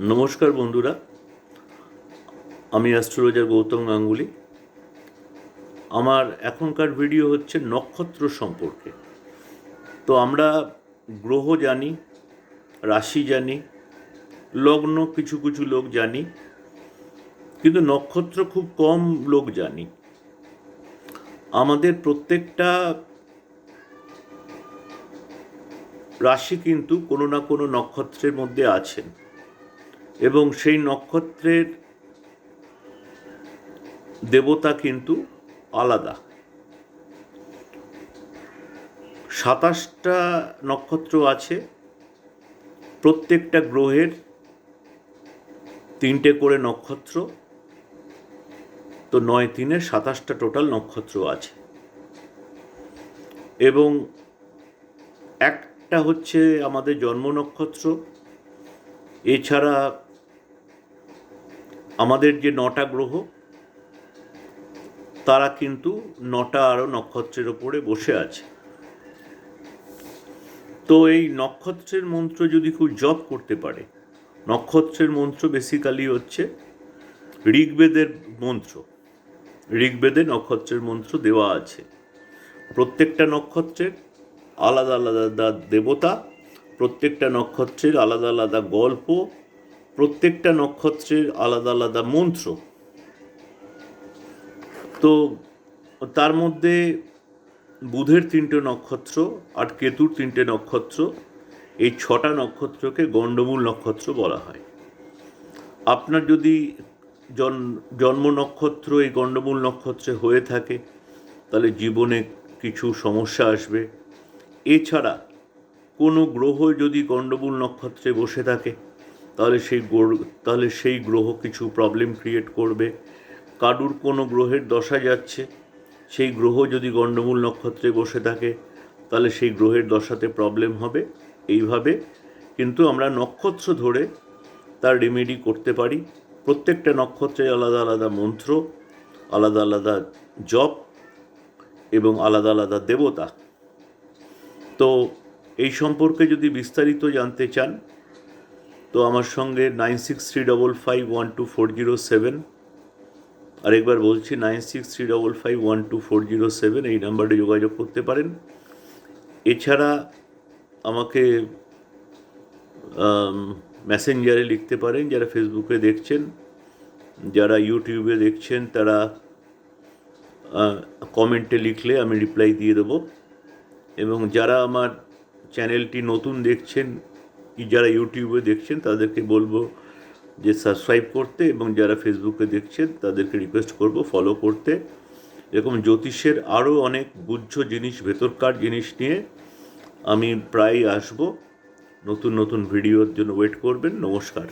নমস্কার বন্ধুরা, আমি অ্যাস্ট্রোলজার গৌতম গাঙ্গুলি। আমার এখনকার ভিডিও হচ্ছে নক্ষত্র সম্পর্কে। তো আমরা গ্রহ জানি, রাশি জানি, লগ্ন কিছু কিছু লোক জানি, কিন্তু নক্ষত্র খুব কম লোক জানি। আমাদের প্রত্যেকটা রাশি কিন্তু কোনো না কোনো নক্ষত্রের মধ্যে আছেন, এবং সেই নক্ষত্রের দেবতা কিন্তু আলাদা। 27টা নক্ষত্র আছে, প্রত্যেকটা গ্রহের 3টে করে নক্ষত্র, তো 9×3 27টা টোটাল নক্ষত্র আছে। এবং একটা হচ্ছে আমাদের জন্ম নক্ষত্র। এছাড়া আমাদের যে 9টা গ্রহ, তারা কিন্তু 9টা আরও নক্ষত্রের ওপরে বসে আছে। তো এই নক্ষত্রের মন্ত্র যদি খুব জপ করতে পারে, নক্ষত্রের মন্ত্র বেসিক্যালি হচ্ছে ঋগ্বেদের মন্ত্র। ঋগ্বেদে নক্ষত্রের মন্ত্র দেওয়া আছে। প্রত্যেকটা নক্ষত্রের আলাদা আলাদা দেবতা, প্রত্যেকটা নক্ষত্রের আলাদা আলাদা গল্প, প্রত্যেকটা নক্ষত্রের আলাদা আলাদা মন্ত্র। তো তার মধ্যে বুধের 3টে নক্ষত্র আর কেতুর 3টে নক্ষত্র, এই 6টা নক্ষত্রকে গণ্ডমূল নক্ষত্র বলা হয়। আপনার যদি জন্ম নক্ষত্র এই গণ্ডমূল নক্ষত্রে হয়ে থাকে, তাহলে জীবনে কিছু সমস্যা আসবে। এছাড়া কোনো গ্রহ যদি গণ্ডমূল নক্ষত্রে বসে থাকে, তাহলে সেই গ্রহ কিছু প্রবলেম ক্রিয়েট করবে। কারুর কোনো গ্রহের দশা যাচ্ছে, সেই গ্রহ যদি গণ্ডমূল নক্ষত্রে বসে থাকে, তাহলে সেই গ্রহের দশাতে প্রবলেম হবে। এইভাবে কিন্তু আমরা নক্ষত্র ধরে তার রেমেডি করতে পারি। প্রত্যেকটা নক্ষত্রে আলাদা আলাদা মন্ত্র, আলাদা আলাদা জপ এবং আলাদা আলাদা দেবতা। তো এই সম্পর্কে যদি বিস্তারিত জানতে চান, তো আমার সঙ্গে 9635512407, আরেকবার বলছি 9635512407, এই নাম্বারে যোগাযোগ করতে পারেন। এছাড়া আমাকে মেসেঞ্জারে লিখতে পারেন। যারা ফেসবুকে দেখছেন, যারা ইউটিউবে দেখছেন, তারা কমেন্টে লিখলে আমি রিপ্লাই দিয়ে দেবো। এবং যারা আমার চ্যানেলটি নতুন দেখছেন, যারা ইউটিউবে দেখছেন, তাদেরকে বলবো যে সাবস্ক্রাইব করতে, এবং যারা ফেসবুকে দেখছেন তাদেরকে রিকোয়েস্ট করব ফলো করতে। এরকম জ্যোতিষের আরও অনেক গুহ্য জিনিস, ভেতরকার জিনিস নিয়ে আমি প্রায় আসব। নতুন নতুন ভিডিওর জন্য ওয়েট করবেন। নমস্কার।